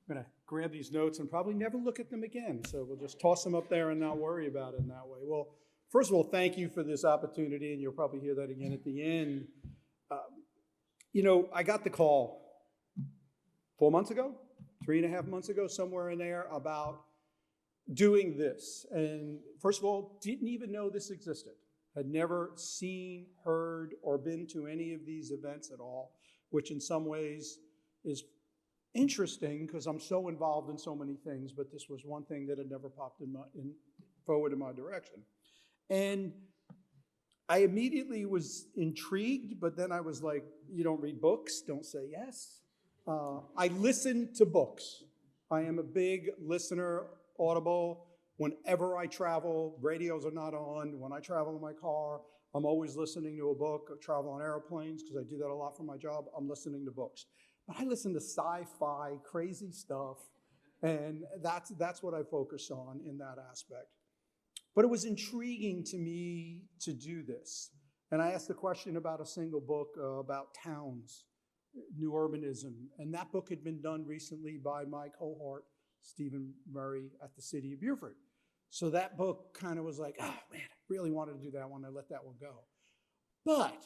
I'm going to grab these notes and probably never look at them again. So we'll just toss them up there and not worry about it in that way. Well, first of all, thank you for this opportunity, and you'll probably hear that again at the end. I got the call 4 months ago, 3.5 months ago, somewhere in there, about doing this. And first of all, didn't even know this existed. Had never seen, heard, or been to any of these events at all, which in some ways is interesting because I'm so involved in so many things, but this was one thing that had never popped forward in my direction. And I immediately was intrigued, but then I was like, you don't read books, don't say yes. I listen to books. I am a big listener, Audible. Whenever I travel, radios are not on. When I travel in my car, I'm always listening to a book. I travel on airplanes because I do that a lot for my job. I'm listening to books. But I listen to sci-fi, crazy stuff, and that's what I focus on in that aspect. But it was intriguing to me to do this. And I asked a question about a single book about towns, new urbanism. And that book had been done recently by my cohort, Stephen Murray, at the city of Beaufort. So that book kind of was like, oh man, I really wanted to do that one. I let that one go. But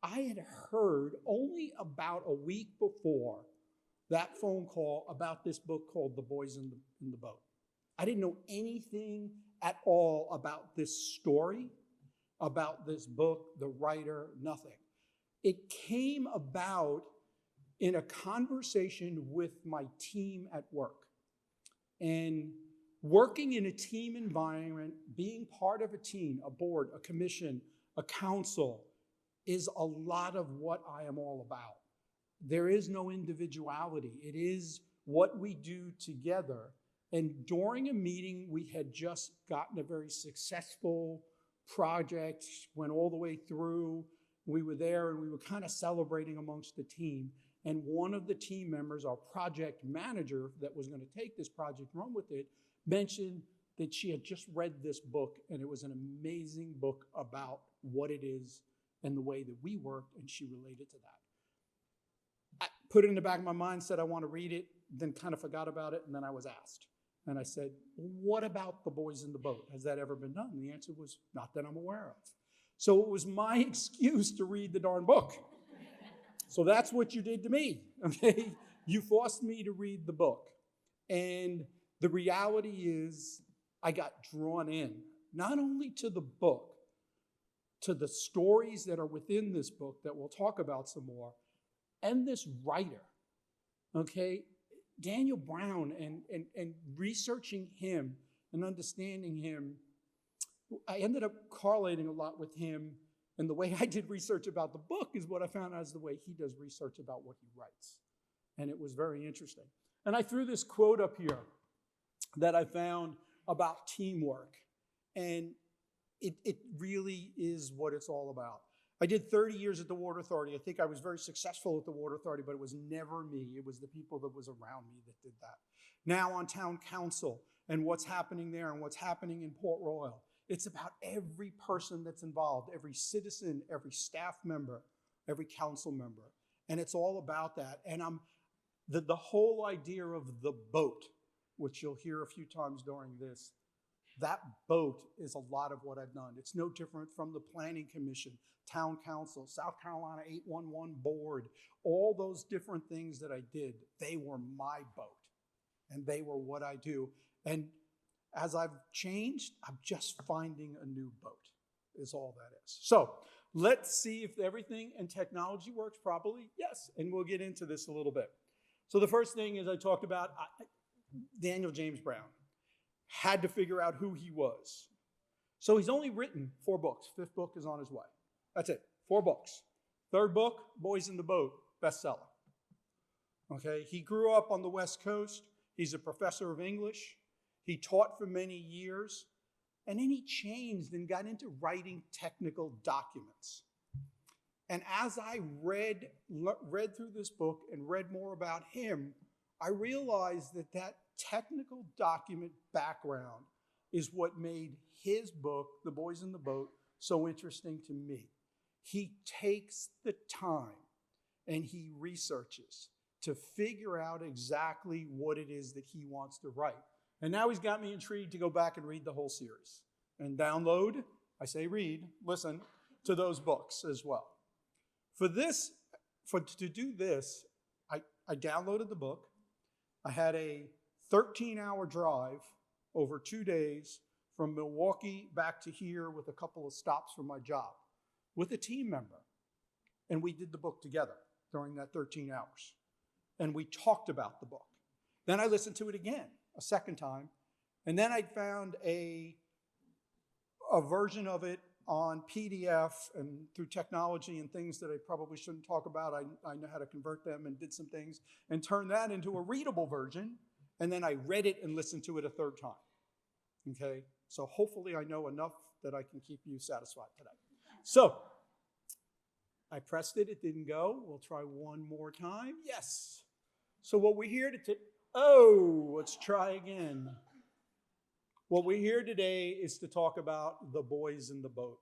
I had heard only about a week before that phone call about this book called The Boys in the Boat. I didn't know anything at all about this story, about this book, the writer, nothing. It came about in a conversation with my team at work. And working in a team environment, being part of a team, a board, a commission, a council, is a lot of what I am all about. There is no individuality. It is what we do together. And during a meeting, we had just gotten a very successful project, went all the way through. We were there and we were kind of celebrating amongst the team. And one of the team members, our project manager that was going to take this project, run with it, mentioned that she had just read this book and it was an amazing book about what it is and the way that we worked, and she related to that. I put it in the back of my mind, said I want to read it, then kind of forgot about it, and then I was asked. And I said, what about The Boys in the Boat? Has that ever been done? And the answer was, not that I'm aware of. So it was my excuse to read the darn book. So that's what you did to me, okay? You forced me to read the book. And the reality is I got drawn in, not only to the book, to the stories that are within this book that we'll talk about some more, and this writer, okay? Daniel Brown, and researching him and understanding him, I ended up correlating a lot with him. And the way I did research about the book is what I found out is the way he does research about what he writes. And it was very interesting. And I threw this quote up here that I found about teamwork. And it really is what it's all about. I did 30 years at the Water Authority. I think I was very successful at the Water Authority, but it was never me. It was the people that was around me that did that. Now on town council and what's happening there and what's happening in Port Royal. It's about every person that's involved, every citizen, every staff member, every council member. And it's all about that. And the whole idea of the boat, which you'll hear a few times during this, that boat is a lot of what I've done. It's no different from the Planning Commission, Town Council, South Carolina 811 Board, all those different things that I did, they were my boat. And they were what I do. And as I've changed, I'm just finding a new boat, is all that is. So let's see if everything and technology works properly. Yes, and we'll get into this a little bit. So the first thing is I talked about Daniel James Brown. Had to figure out who he was. So he's only written 4 books. 5th book is on his way. That's it, 4 books. 3rd book, Boys in the Boat, bestseller. Okay, he grew up on the West Coast. He's a professor of English. He taught for many years. And then he changed and got into writing technical documents. And as I read through this book and read more about him, I realized that technical document background is what made his book, The Boys in the Boat, so interesting to me. He takes the time and he researches. to figure out exactly what it is that he wants to write. And now he's got me intrigued to go back and read the whole series and download, I say read, listen to those books as well. To do this, I downloaded the book. I had a 13-hour drive over 2 days from Milwaukee back to here with a couple of stops from my job with a team member. And we did the book together during that 13 hours. And we talked about the book. Then I listened to it again a second time. And then I found a version of it on PDF and through technology and things that I probably shouldn't talk about. I know how to convert them and did some things and turned that into a readable version. And then I read it and listened to it a third time. Okay? So hopefully I know enough that I can keep you satisfied today. So I pressed it. It didn't go. We'll try one more time. Yes. So what we're here to let's try again. What we're here today is to talk about the boys in the boat.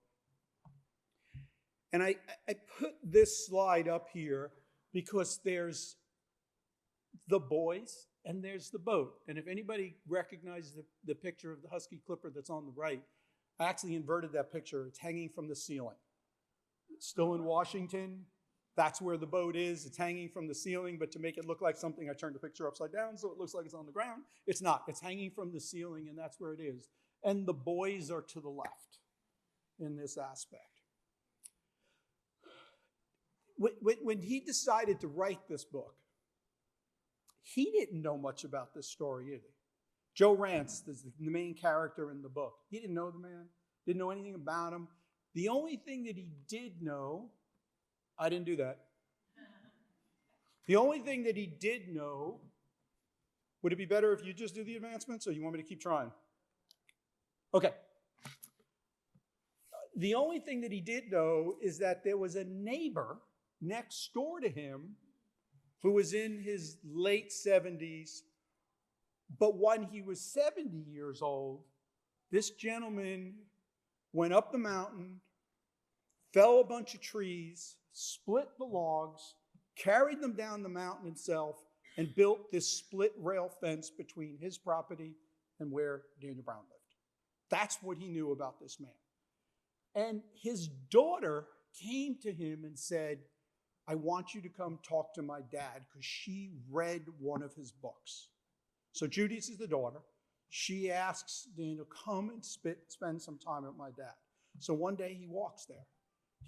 And I put this slide up here because there's the boys and there's the boat. And if anybody recognizes the picture of the Husky Clipper that's on the right, I actually inverted that picture. It's hanging from the ceiling. It's still in Washington. That's where the boat is. It's hanging from the ceiling, but to make it look like something, I turned the picture upside down so it looks like it's on the ground. It's not. It's hanging from the ceiling, and that's where it is. And the boys are to the left in this aspect. When he decided to write this book, he didn't know much about this story either. Joe Rance is the main character in the book. He didn't know the man, didn't know anything about him. The only thing that he did know, I didn't do that. The only thing that he did know, would it be better if you just do the advancements or you want me to keep trying? Okay. The only thing that he did know is that there was a neighbor next door to him who was in his late 70s. But when he was 70 years old, this gentleman went up the mountain, fell a bunch of trees, split the logs, carried them down the mountain itself, and built this split rail fence between his property and where Daniel Brown lived. That's what he knew about this man. And his daughter came to him and said, I want you to come talk to my dad because she read one of his books. So Judy's is the daughter. She asks Daniel, come and spend some time with my dad. So one day he walks there.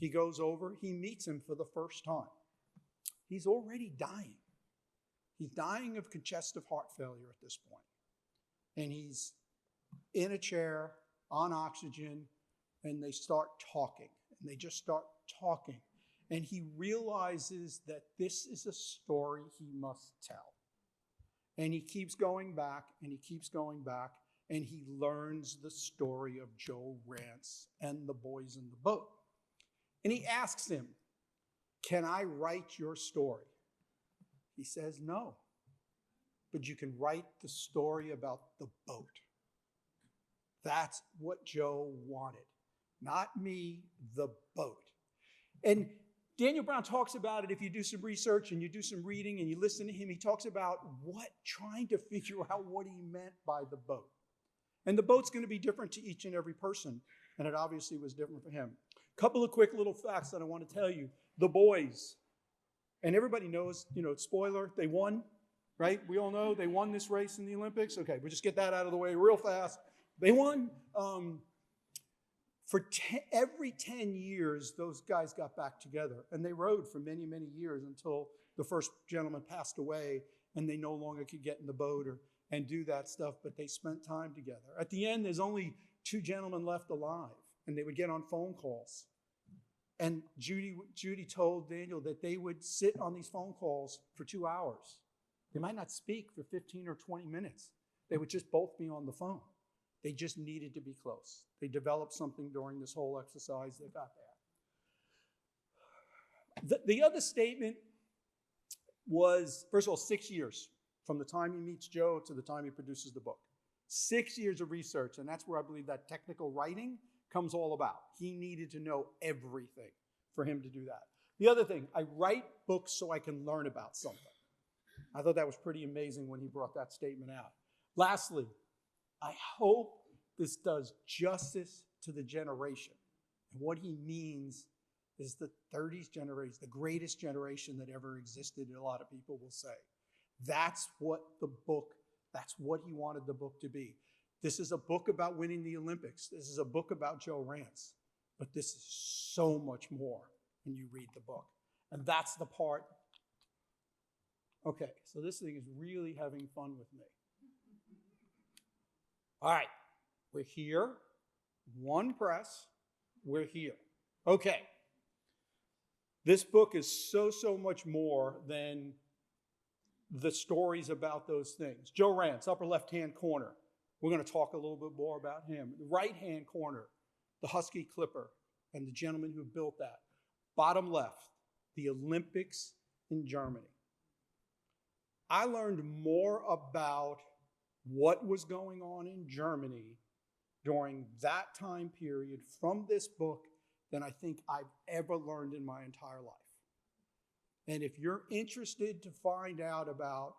He goes over, he meets him for the first time. He's already dying. He's dying of congestive heart failure at this point. And he's in a chair, on oxygen, and they start talking. And they just start talking. And he realizes that this is a story he must tell. And he keeps going back, and he keeps going back, and he learns the story of Joe Rance and the boys in the boat. And he asks him, can I write your story? He says, no, but you can write the story about the boat. That's what Joe wanted. Not me, the boat. And Daniel Brown talks about it. If you do some research and you do some reading and you listen to him, he talks about trying to figure out what he meant by the boat. And the boat's going to be different to each and every person. And it obviously was different for him. A couple of quick little facts that I want to tell you. The boys, and everybody knows, spoiler, they won, right? We all know they won this race in the Olympics. Okay, we'll just get that out of the way real fast. They won. Every 10 years, those guys got back together, and they rode for many, many years until the first gentleman passed away, and they no longer could get in the boat and do that stuff, but they spent time together. At the end, there's only 2 gentlemen left alive, and they would get on phone calls. And Judy told Daniel that they would sit on these phone calls for 2 hours. They might not speak for 15 or 20 minutes. They would just both be on the phone. They just needed to be close. They developed something during this whole exercise. They got there. The other statement was, first of all, 6 years from the time he meets Joe to the time he produces the book. 6 years of research, and that's where I believe that technical writing comes all about. He needed to know everything for him to do that. The other thing, I write books so I can learn about something. I thought that was pretty amazing when he brought that statement out. Lastly, I hope this does justice to the generation. And what he means is the 30s generation, the greatest generation that ever existed, a lot of people will say. That's what that's what he wanted the book to be. This is a book about winning the Olympics. This is a book about Joe Rance. But this is so much more when you read the book. And that's the part. Okay, so this thing is really having fun with me. All right, we're here. One press, we're here. Okay. This book is so much more than the stories about those things. Joe Rance, upper left-hand corner. We're going to talk a little bit more about him. The right-hand corner, the Husky Clipper and the gentleman who built that. Bottom left, the Olympics in Germany. I learned more about what was going on in Germany during that time period from this book than I think I've ever learned in my entire life. And if you're interested to find out about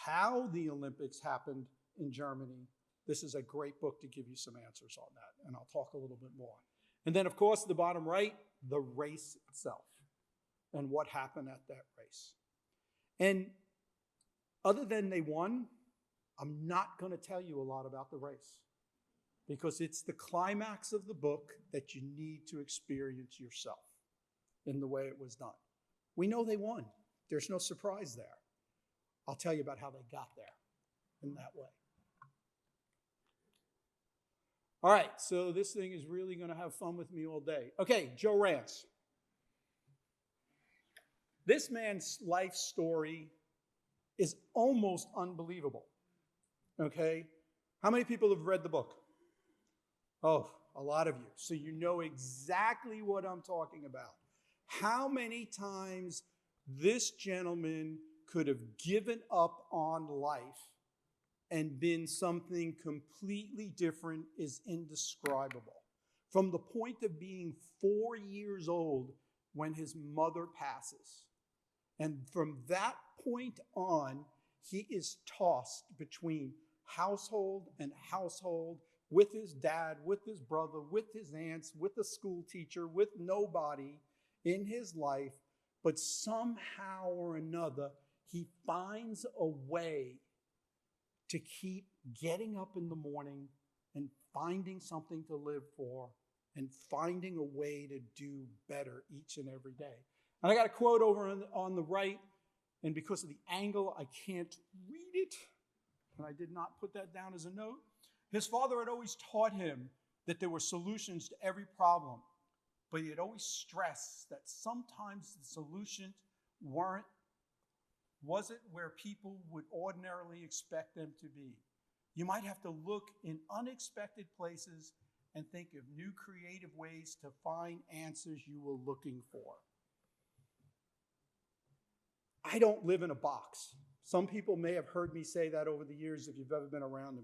how the Olympics happened in Germany, this is a great book to give you some answers on that, and I'll talk a little bit more. And then, of course, the bottom right, the race itself and what happened at that race. And other than they won, I'm not going to tell you a lot about the race because it's the climax of the book that you need to experience yourself in the way it was done. We know they won. There's no surprise there. I'll tell you about how they got there in that way. All right, so this thing is really going to have fun with me all day. Okay, Joe Rance. This man's life story is almost unbelievable. Okay? How many people have read the book? Oh, a lot of you. So you know exactly what I'm talking about. How many times this gentleman could have given up on life and been something completely different is indescribable. From the point of being 4 years old when his mother passes. And from that point on, he is tossed between household and household with his dad, with his brother, with his aunts, with a school teacher, with nobody in his life. But somehow or another, he finds a way to keep getting up in the morning and finding something to live for and finding a way to do better each and every day. And I got a quote over on the right, and because of the angle, I can't read it, and I did not put that down as a note. His father had always taught him that there were solutions to every problem, but he had always stressed that sometimes the solutions wasn't where people would ordinarily expect them to be. You might have to look in unexpected places and think of new creative ways to find answers you were looking for. I don't live in a box. Some people may have heard me say that over the years if you've ever been around me.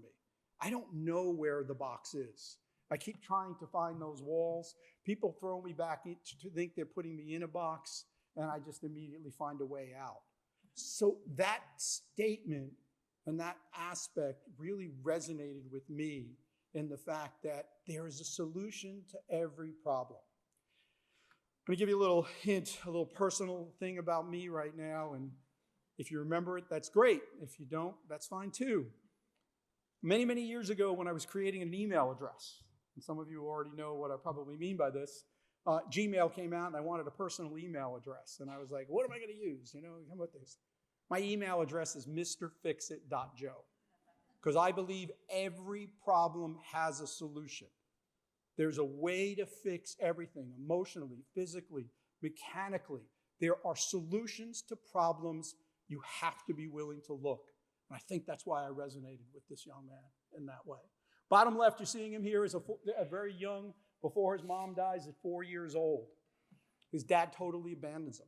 I don't know where the box is. I keep trying to find those walls. People throw me back to think they're putting me in a box, and I just immediately find a way out. So that statement and that aspect really resonated with me in the fact that there is a solution to every problem. I'm going to give you a little hint, a little personal thing about me right now, and if you remember it, that's great. If you don't, that's fine too. Many years ago when I was creating an email address, and some of you already know what I probably mean by this, Gmail came out and I wanted a personal email address. And I was like, what am I going to use? Come with this. My email address is mrfixit.joe because I believe every problem has a solution. There's a way to fix everything emotionally, physically, mechanically. There are solutions to problems. You have to be willing to look. And I think that's why I resonated with this young man in that way. Bottom left, you're seeing him here is a very young, before his mom dies at 4 years old. His dad totally abandons him.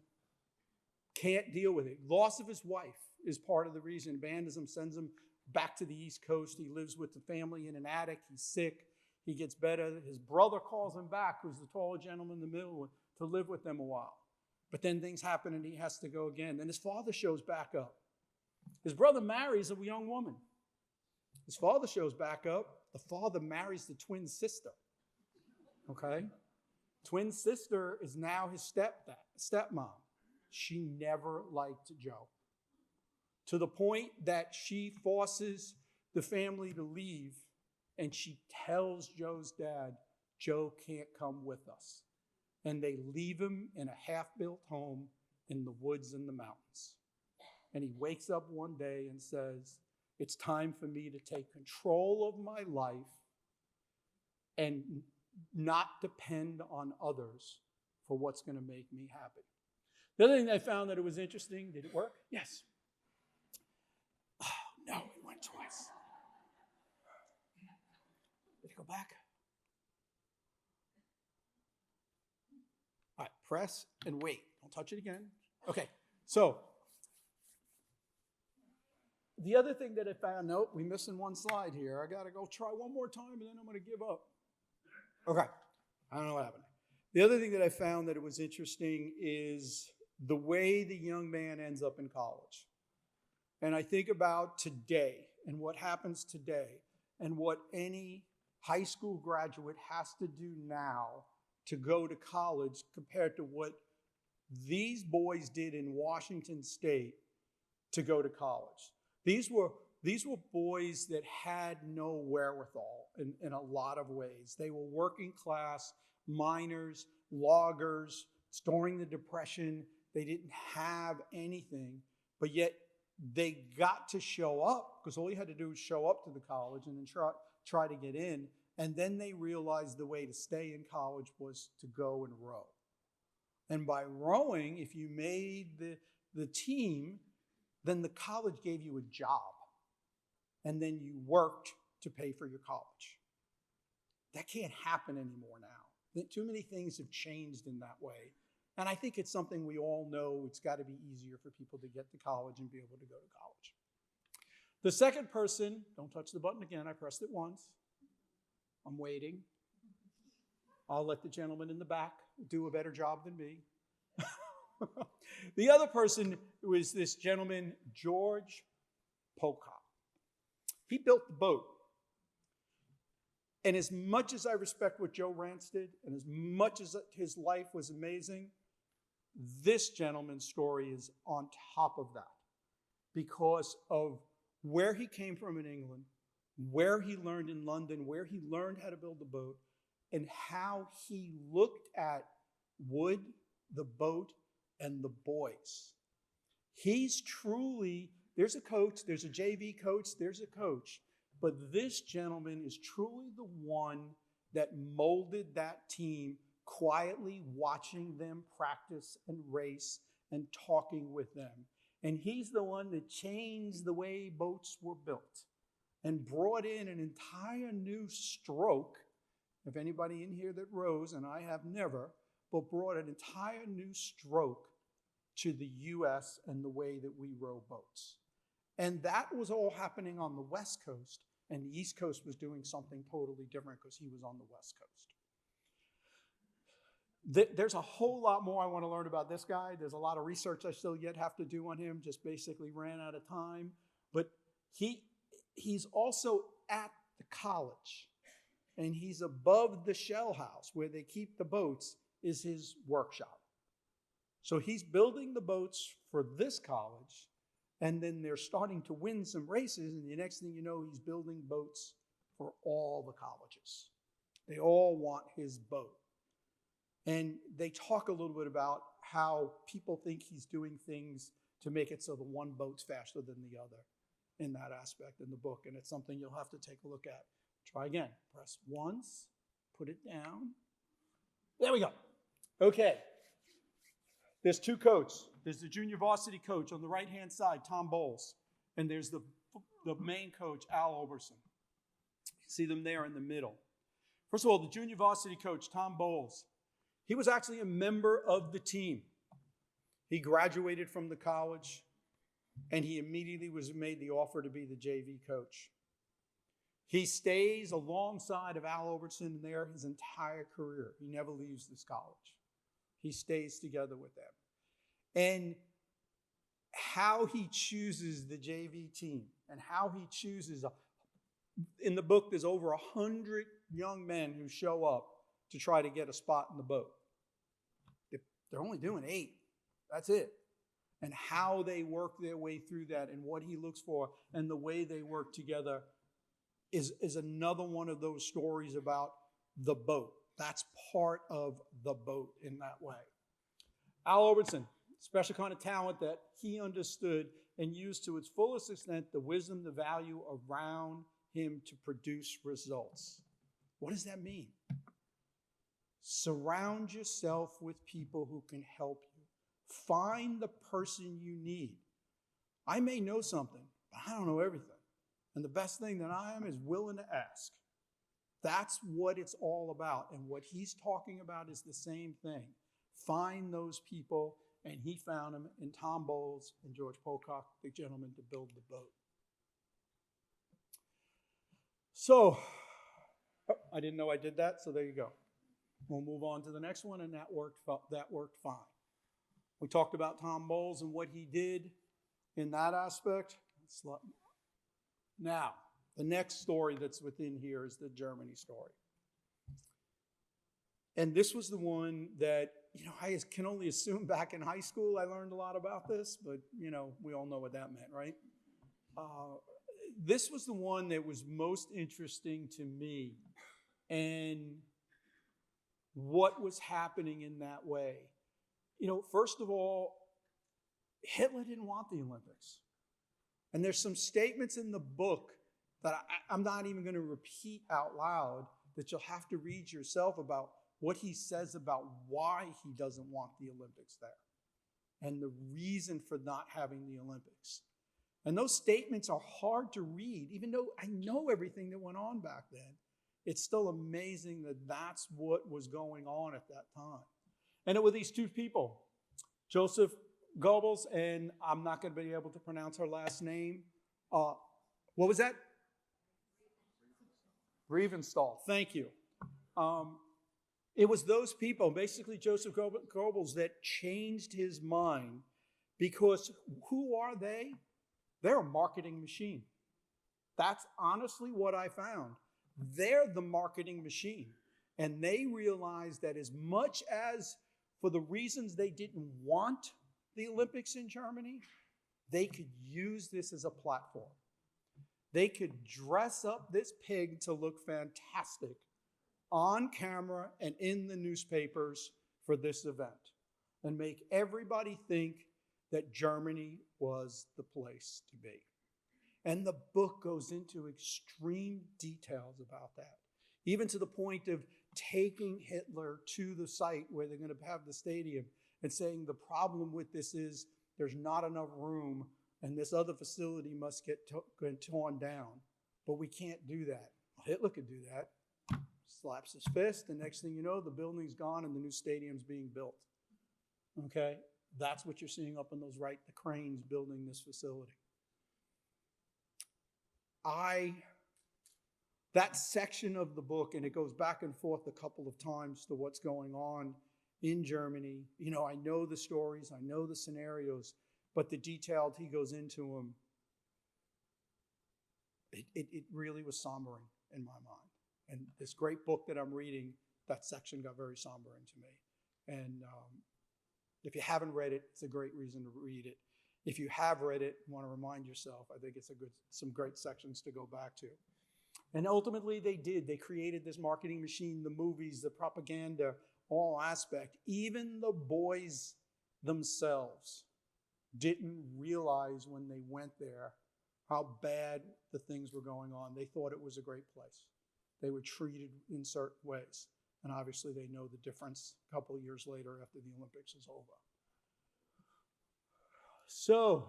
Can't deal with it. Loss of his wife is part of the reason. Abandons him, sends him back to the East Coast. He lives with the family in an attic. He's sick. He gets better. His brother calls him back, who's the taller gentleman in the middle, to live with them a while. But then things happen and he has to go again. Then his father shows back up. His brother marries a young woman. His father shows back up. The father marries the twin sister. Okay? Twin sister is now his stepmom. She never liked Joe, to the point that she forces the family to leave, and she tells Joe's dad, Joe can't come with us. And they leave him in a half-built home in the woods in the mountains. And he wakes up one day and says, it's time for me to take control of my life and not depend on others for what's going to make me happy. The other thing I found that it was interesting, did it work? Yes. Oh, no, it went twice. Did it go back? All right, press and wait. Don't touch it again. Okay, so the other thing that I found, nope, we're missing one slide here. I got to go try one more time and then I'm going to give up. Okay, I don't know what happened. The other thing that I found that it was interesting is the way the young man ends up in college. And I think about today and what happens today and what any high school graduate has to do now to go to college compared to what these boys did in Washington State to go to college. These were boys that had no wherewithal in a lot of ways. They were working class, miners, loggers, during the Depression. They didn't have anything, but yet they got to show up because all you had to do was show up to the college and then try to get in. And then they realized the way to stay in college was to go and row. And by rowing, if you made the team, then the college gave you a job. And then you worked to pay for your college. That can't happen anymore now. Too many things have changed in that way. And I think it's something we all know. It's got to be easier for people to get to college and be able to go to college. The second person, don't touch the button again. I pressed it once. I'm waiting. I'll let the gentleman in the back do a better job than me. The other person was this gentleman, George Pocock. He built the boat. And as much as I respect what Joe Rance did, and as much as his life was amazing, this gentleman's story is on top of that because of where he came from in England, where he learned in London, where he learned how to build the boat, and how he looked at wood, the boat, and the boys. He's truly, there's a coach, there's a JV coach, there's a coach, but this gentleman is truly the one that molded that team, quietly watching them practice and race and talking with them. And he's the one that changed the way boats were built and brought in an entire new stroke. If anybody in here that rows, and I have never, but brought an entire new stroke to the U.S. and the way that we row boats. And that was all happening on the West Coast, and the East Coast was doing something totally different because he was on the West Coast. There's a whole lot more I want to learn about this guy. There's a lot of research I still yet have to do on him, just basically ran out of time. But he's also at the college, and he's above the shell house where they keep the boats is his workshop. So he's building the boats for this college, and then they're starting to win some races, and the next thing you know, he's building boats for all the colleges. They all want his boat. And they talk a little bit about how people think he's doing things to make it so the one boat's faster than the other in that aspect in the book, and it's something you'll have to take a look at. Try again. Press once, put it down. There we go. Okay. There's two coaches. There's the junior varsity coach on the right-hand side, Tom Bowles, and there's the main coach, Al Oberson. You see them there in the middle. First of all, the junior varsity coach, Tom Bowles, he was actually a member of the team. He graduated from the college, and he immediately was made the offer to be the JV coach. He stays alongside of Al Oberson there his entire career. He never leaves this college. He stays together with them. And how he chooses the JV team and how he chooses, in the book, there's over 100 young men who show up to try to get a spot in the boat. They're only doing 8. That's it. And how they work their way through that and what he looks for and the way they work together is another one of those stories about the boat. That's part of the boat in that way. Al Robertson, special kind of talent that he understood and used to its fullest extent the wisdom, the value around him to produce results. What does that mean? Surround yourself with people who can help you. Find the person you need. I may know something, but I don't know everything. And the best thing that I am is willing to ask. That's what it's all about. And what he's talking about is the same thing. Find those people, and he found them in Tom Bowles and George Pocock, the gentleman to build the boat. So, I didn't know I did that, so there you go. We'll move on to the next one, and that worked fine. We talked about Tom Bowles and what he did in that aspect. Now, the next story that's within here is the Germany story. And this was the one that, I can only assume back in high school I learned a lot about this, but, we all know what that meant, right? This was the one that was most interesting to me and what was happening in that way. First of all, Hitler didn't want the Olympics. And there's some statements in the book that I'm not even going to repeat out loud that you'll have to read yourself about what he says about why he doesn't want the Olympics there and the reason for not having the Olympics. And those statements are hard to read, even though I know everything that went on back then. It's still amazing that that's what was going on at that time. And it were these two people, Joseph Goebbels, and I'm not going to be able to pronounce her last name. What was that? Riefenstahl. Thank you. It was those people, basically Joseph Goebbels, that changed his mind because who are they? They're a marketing machine. That's honestly what I found. They're the marketing machine. And they realized that as much as for the reasons they didn't want the Olympics in Germany, they could use this as a platform. They could dress up this pig to look fantastic on camera and in the newspapers for this event and make everybody think that Germany was the place to be. And the book goes into extreme details about that, even to the point of taking Hitler to the site where they're going to have the stadium and saying the problem with this is there's not enough room and this other facility must get torn down. But we can't do that. Well, Hitler could do that. Slaps his fist. The next thing you know, the building's gone and the new stadium's being built. Okay? That's what you're seeing up on those right, the cranes building this facility. That section of the book, and it goes back and forth a couple of times to what's going on in Germany. I know the stories, I know the scenarios, but the detail he goes into them, it really was sombering in my mind. And this great book that I'm reading, that section got very sombering to me. And if you haven't read it, it's a great reason to read it. If you have read it, you want to remind yourself, I think it's some great sections to go back to. And ultimately they did. They created this marketing machine, the movies, the propaganda, all aspect. Even the boys themselves didn't realize when they went there how bad the things were going on. They thought it was a great place. They were treated in certain ways. And obviously they know the difference a couple of years later after the Olympics is over. So,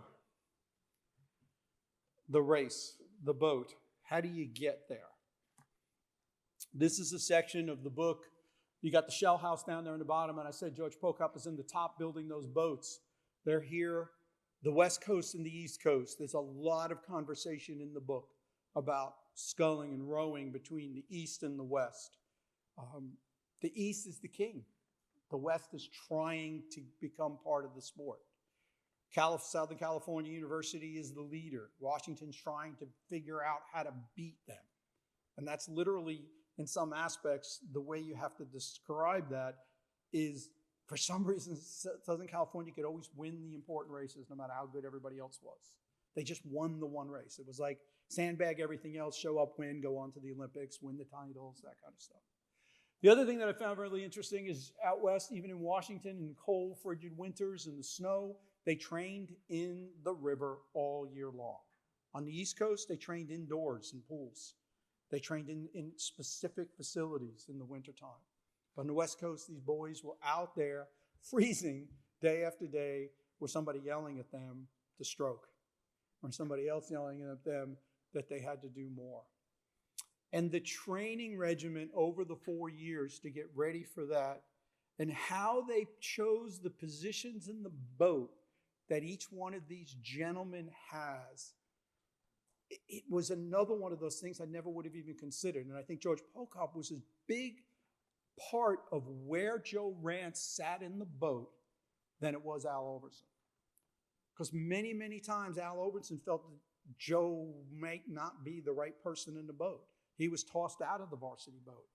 the race, the boat, how do you get there? This is a section of the book. You got the shell house down there in the bottom, and I said George Pocock is in the top building those boats. They're here, the West Coast and the East Coast. There's a lot of conversation in the book about sculling and rowing between the East and the West. The East is the king. The West is trying to become part of the sport. Southern California University is the leader. Washington's trying to figure out how to beat them. And that's literally, in some aspects, the way you have to describe that is, for some reason, Southern California could always win the important races no matter how good everybody else was. They just won the one race. It was like sandbag everything else, show up, win, go on to the Olympics, win the titles, that kind of stuff. The other thing that I found really interesting is out west, even in Washington, in cold, frigid winters and the snow, they trained in the river all year long. On the East Coast, they trained indoors in pools. They trained in specific facilities in the wintertime. But on the West Coast, these boys were out there freezing day after day with somebody yelling at them to stroke, or somebody else yelling at them that they had to do more. And the training regimen over the 4 years to get ready for that, and how they chose the positions in the boat that each one of these gentlemen has, it was another one of those things I never would have even considered. And I think George Pocock was a big part of where Joe Rance sat in the boat than it was Al Overson. Because many, many times Al Overson felt that Joe might not be the right person in the boat. He was tossed out of the varsity boat.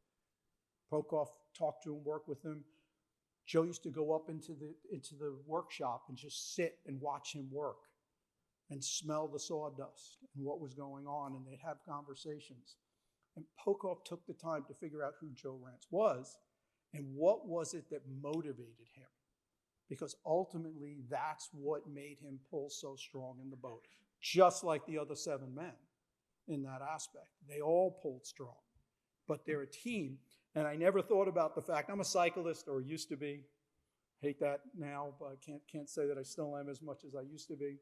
Pocock talked to him, worked with him. Joe used to go up into the workshop and just sit and watch him work and smell the sawdust and what was going on, and they'd have conversations. And Pocock took the time to figure out who Joe Rance was and what was it that motivated him. Because ultimately, that's what made him pull so strong in the boat, just like the other 7 men in that aspect. They all pulled strong, but they're a team. And I never thought about the fact, I'm a cyclist, or used to be. Hate that now, but I can't say that I still am as much as I used to be.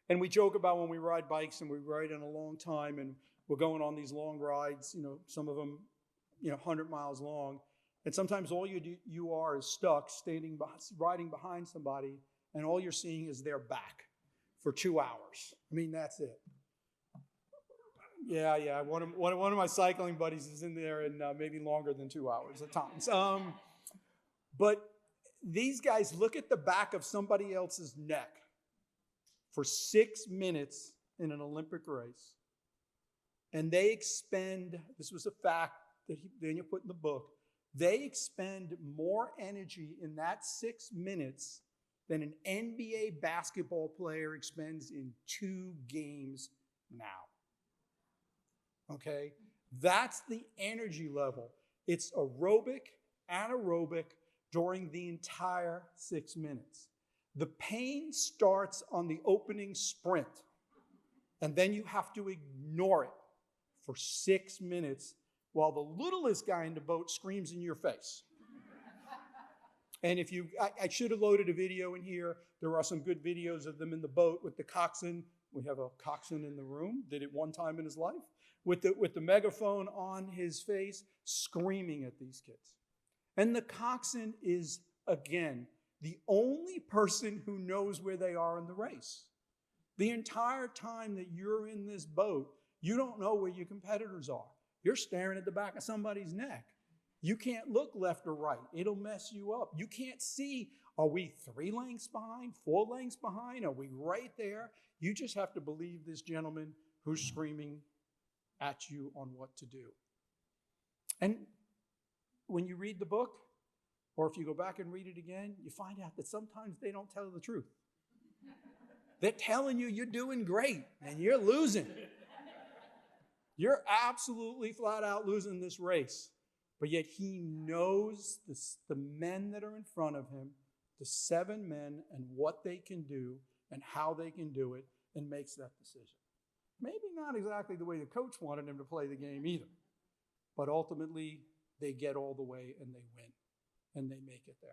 And we joke about when we ride bikes, and we ride in a long time, and we're going on these long rides, some of them, 100 miles long. And sometimes all you are is stuck, riding behind somebody, and all you're seeing is their back for 2 hours. I mean, that's it. Yeah. One of my cycling buddies is in there in maybe longer than 2 hours at times. But these guys look at the back of somebody else's neck for 6 minutes in an Olympic race, and they expend, this was a fact that Daniel put in the book, they expend more energy in that 6 minutes than an NBA basketball player expends in 2 games now. Okay? That's the energy level. It's aerobic, anaerobic during the entire 6 minutes. The pain starts on the opening sprint, and then you have to ignore it for 6 minutes while the littlest guy in the boat screams in your face. And I should have loaded a video in here. There are some good videos of them in the boat with the coxswain. We have a coxswain in the room, did it one time in his life, with the megaphone on his face, screaming at these kids. And the coxswain is, again, the only person who knows where they are in the race. The entire time that you're in this boat, you don't know where your competitors are. You're staring at the back of somebody's neck. You can't look left or right. It'll mess you up. You can't see, are we 3 lengths behind, 4 lengths behind? Are we right there? You just have to believe this gentleman who's screaming at you on what to do. And when you read the book, or if you go back and read it again, you find out that sometimes they don't tell the truth. They're telling you you're doing great, and you're losing. You're absolutely flat out losing this race. But yet he knows the men that are in front of him, the 7 men, and what they can do and how they can do it, and makes that decision. Maybe not exactly the way the coach wanted him to play the game either. But ultimately, they get all the way and they win. And they make it there.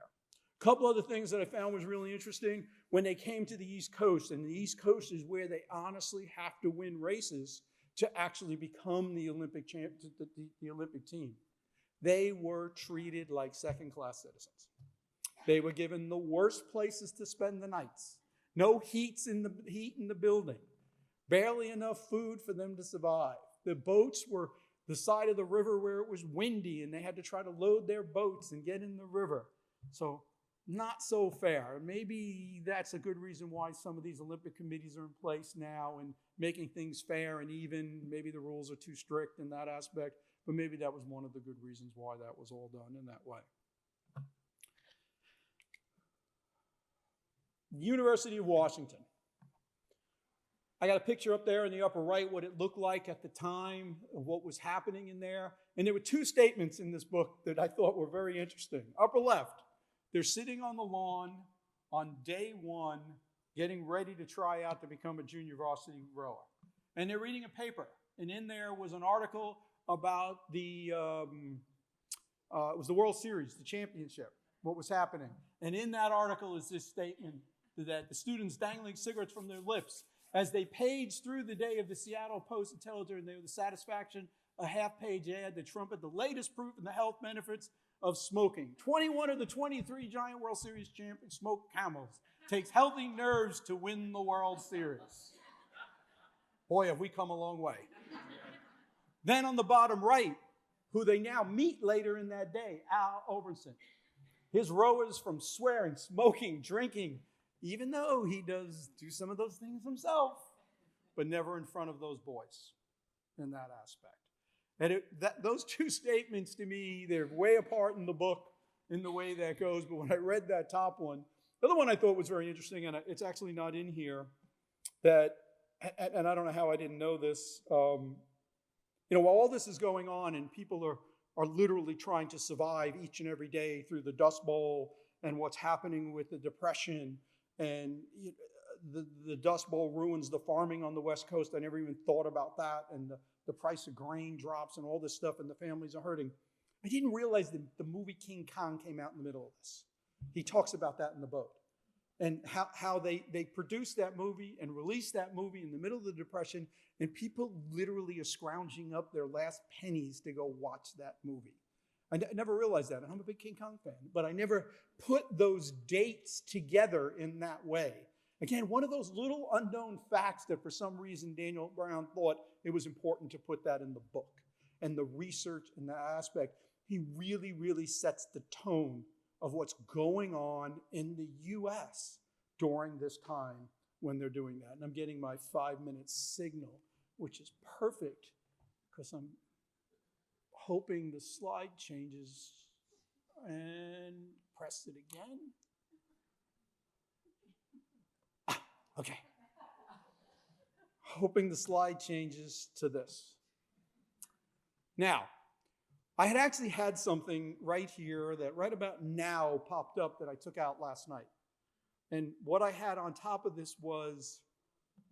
A couple other things that I found was really interesting when they came to the East Coast. And the East Coast is where they honestly have to win races to actually become the Olympic the Olympic team. They were treated like second-class citizens. They were given the worst places to spend the nights. No heat in the building. Barely enough food for them to survive. The boats were the side of the river where it was windy, and they had to try to load their boats and get in the river. So not so fair. Maybe that's a good reason why some of these Olympic committees are in place now and making things fair and even. Maybe the rules are too strict in that aspect, but maybe that was one of the good reasons why that was all done in that way. University of Washington. I got a picture up there in the upper right, what it looked like at the time, of what was happening in there. And there were two statements in this book that I thought were very interesting. Upper left, they're sitting on the lawn on day one, getting ready to try out to become a junior varsity rower. And they're reading a paper. And in there was an article about it was the World Series, the championship, what was happening. And in that article is this statement that the students dangling cigarettes from their lips as they paged through the day of the Seattle Post-Intelligencer, and they were the satisfaction, a half-page ad that trumpet the latest proof in the health benefits of smoking. 21 of the 23 Giant World Series champions smoked Camels. Takes healthy nerves to win the World Series. Boy, have we come a long way. Then on the bottom right, who they now meet later in that day, Al Overson. His rowers from swearing, smoking, drinking, even though he does do some of those things himself, but never in front of those boys in that aspect. And those two statements to me, they're way apart in the book in the way that goes, but when I read that top one, the other one I thought was very interesting, and it's actually not in here, that, and I don't know how I didn't know this, while all this is going on and people are literally trying to survive each and every day through the Dust Bowl and what's happening with the Depression, and the Dust Bowl ruins the farming on the West Coast. I never even thought about that, and the price of grain drops and all this stuff, and the families are hurting. I didn't realize that the movie King Kong came out in the middle of this. He talks about that in the book, and how they produced that movie and released that movie in the middle of the Depression, and people literally are scrounging up their last pennies to go watch that movie. I never realized that, and I'm a big King Kong fan, but I never put those dates together in that way. Again, one of those little unknown facts that for some reason Daniel Brown thought it was important to put that in the book. And the research and that aspect, he really, really sets the tone of what's going on in the U.S. during this time when they're doing that. And I'm getting my 5-minute signal, which is perfect because I'm hoping the slide changes, and press it again. Okay. Hoping the slide changes to this. Now, I had actually had something right here that right about now popped up that I took out last night. And what I had on top of this was,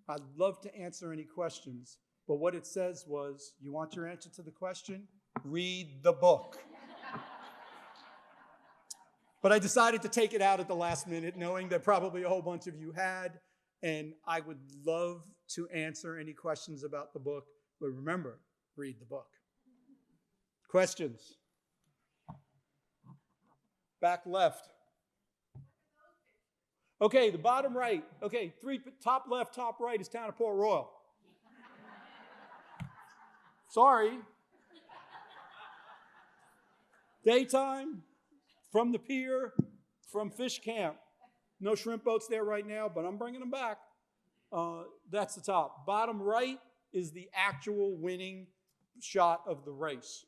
I'd love to answer any questions, but what it says was, you want your answer to the question? Read the book. But I decided to take it out at the last minute, knowing that probably a whole bunch of you had, and I would love to answer any questions about the book, but remember, read the book. Questions? Back left. Okay, the bottom right. Okay, top left, top right is town of Port Royal. Sorry. Daytime, from the pier, from fish camp. No shrimp boats there right now, but I'm bringing them back. That's the top. Bottom right is the actual winning shot of the race.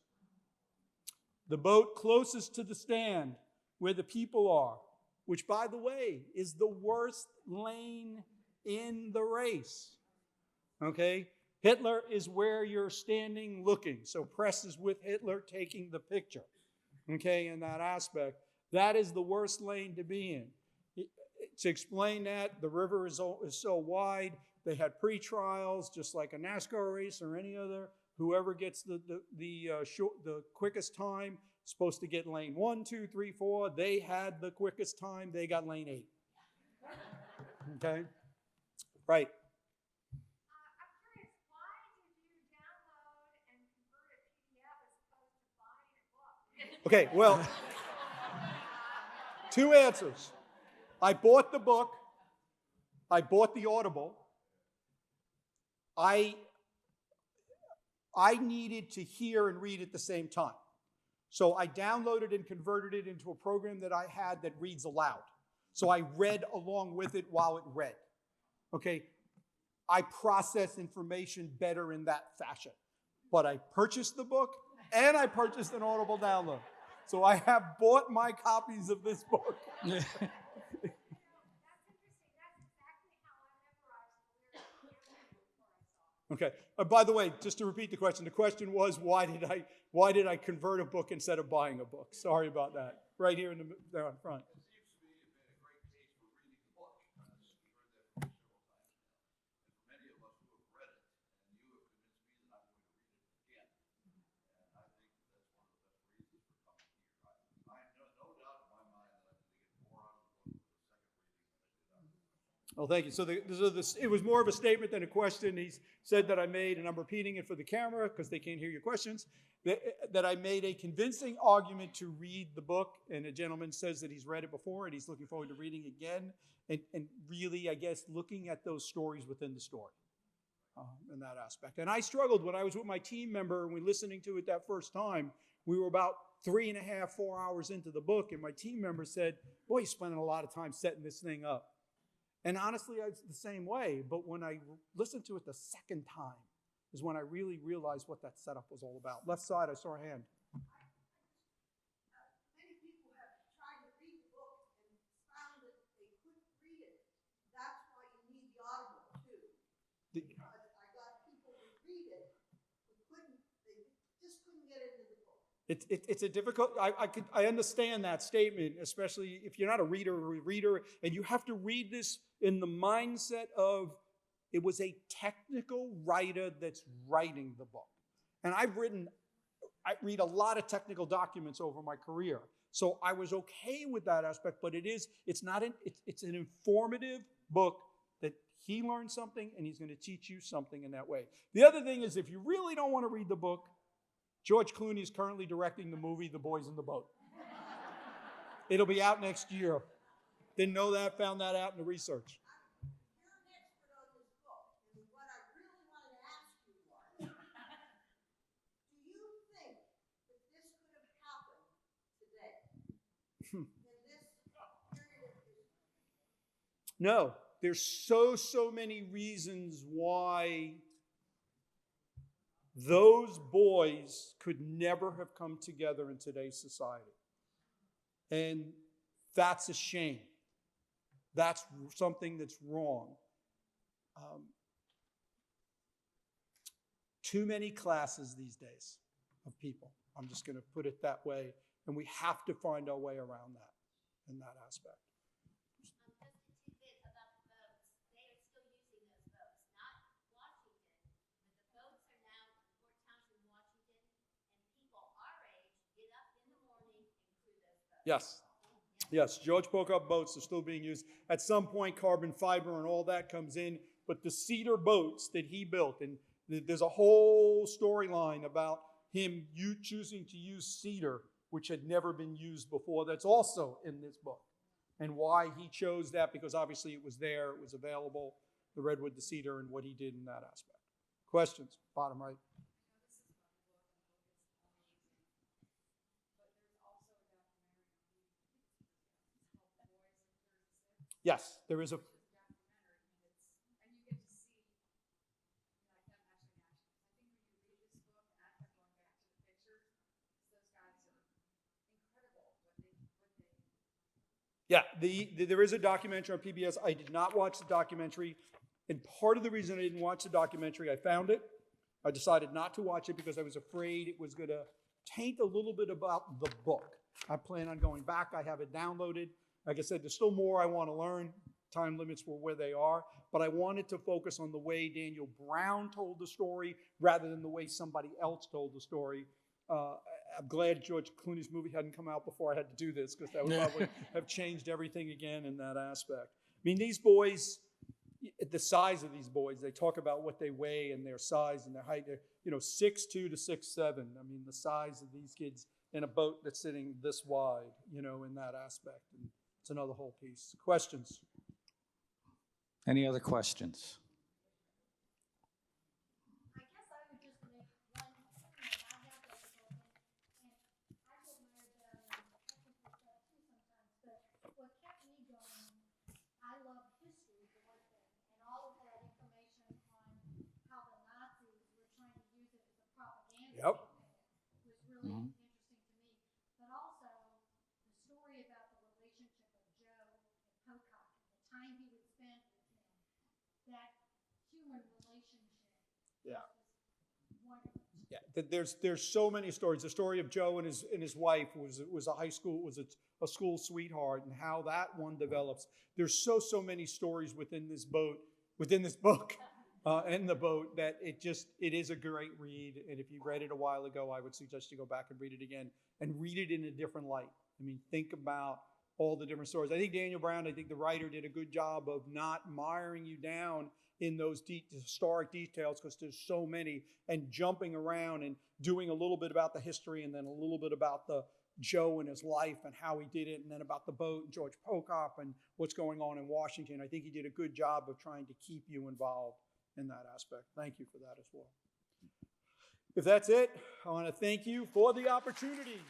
The boat closest to the stand where the people are, which, by the way, is the worst lane in the race. Okay? Hitler is where you're standing looking. So press is with Hitler taking the picture. Okay, in that aspect. That is the worst lane to be in. To explain that, the river is so wide. They had pre-trials, just like a NASCAR race or any other. Whoever gets the quickest time is supposed to get lane 1, 2, 3, 4. They had the quickest time. They got lane 8. Okay? Right. I'm curious, why did you download and convert a PDF as opposed to buying a book? Okay, well, 2 answers. I bought the book. I bought the Audible. I needed to hear and read at the same time. So I downloaded and converted it into a program that I had that reads aloud. So I read along with it while it read. Okay, I process information better in that fashion. But I purchased the book and I purchased an Audible download. So I have bought my copies of this book. That's interesting. That's exactly how I memorized the lyrics before I saw it. Okay. By the way, just to repeat the question was why did I convert a book instead of buying a book? Sorry about that. Right here in the there in front. It seems to me you've made a great case for reading the book. We've heard that from you several times now. And for many of us who have read it, and you have convinced me that I'm going to read it again. And I think that's one of the best reasons for coming here. I have no doubt in my mind that I'm going to get more out of the book with the second reading than I did out of the first. Well, thank you. So it was more of a statement than a question. He said that I made, and I'm repeating it for the camera because they can't hear your questions, that I made a convincing argument to read the book, and a gentleman says that he's read it before and he's looking forward to reading it again, and really, I guess, looking at those stories within the story in that aspect. And I struggled when I was with my team member and we listening to it that first time. We were about 3.5, 4 hours into the book, and my team member said, boy, you're spending a lot of time setting this thing up. And honestly, I was the same way. But when I listened to it the second time is when I really realized what that setup was all about. Left side, I saw a hand. Many people have tried to read the book and found that they couldn't read it. That's why you need the Audible too. Because I got people who read it who they just couldn't get into the book. It's a difficult, I understand that statement, especially if you're not a reader, and you have to read this in the mindset of it was a technical writer that's writing the book. And I read a lot of technical documents over my career. So I was okay with that aspect, but it's an informative book that he learned something and he's going to teach you something in that way. The other thing is, if you really don't want to read the book, George Clooney is currently directing the movie The Boys in the Boat. It'll be out next year. Didn't know that, found that out in the research. You're an expert on this book, and what I really wanted to ask you was, do you think that this could have happened today? In this period of history? No, there's so many reasons why those boys could never have come together in today's society. And that's a shame. That's something that's wrong. Too many classes these days of people. I'm just going to put it that way. And we have to find our way around that in that aspect. Just a tidbit about the boats. They are still using those boats. Not Washington, but the boats are now in Fort Townsend, Washington, and people our age get up in the morning and crew those boats. Yes. Yes, George Pocock boats are still being used. At some point, carbon fiber and all that comes in, but the cedar boats that he built, and there's a whole storyline about him choosing to use cedar, which had never been used before. That's also in this book. And why he chose that, because obviously it was there, it was available, the redwood, the cedar, and what he did in that aspect. Questions? Bottom right. Yes, there is a. And you get to see, like, them actually in action. I think when you read this book, and I kept going back to the pictures, those guys are incredible. Yeah, there is a documentary on PBS. I did not watch the documentary, and part of the reason I didn't watch the documentary, I found it. I decided not to watch it because I was afraid it was going to taint a little bit about the book. I plan on going back. I have it downloaded. Like I said, there's still more I want to learn. Time limits were where they are. But I wanted to focus on the way Daniel Brown told the story rather than the way somebody else told the story. I'm glad George Clooney's movie hadn't come out before I had to do this, because that would probably have changed everything again in that aspect. I mean, these boys, the size of these boys, they talk about what they weigh and their size and their height. They're, 6'2" to 6'7". I mean, the size of these kids in a boat that's sitting this wide, in that aspect. And it's another whole piece. Questions? Any other questions? I guess I would just make one point. I have that book, and I that there's so many stories. The story of Joe and his wife was a school sweetheart, and how that one develops. There's so many stories within this book, and the boat, that it is a great read. And if you read it a while ago, I would suggest you go back and read it again and read it in a different light. I mean, think about all the different stories. I think Daniel Brown, the writer, did a good job of not miring you down in those historic details, because there's so many, and jumping around and doing a little bit about the history, and then a little bit about the Joe and his life and how he did it, and then about the boat and George Pocock and what's going on in Washington. I think he did a good job of trying to keep you involved in that aspect. Thank you for that as well. If that's it, I want to thank you for the opportunity.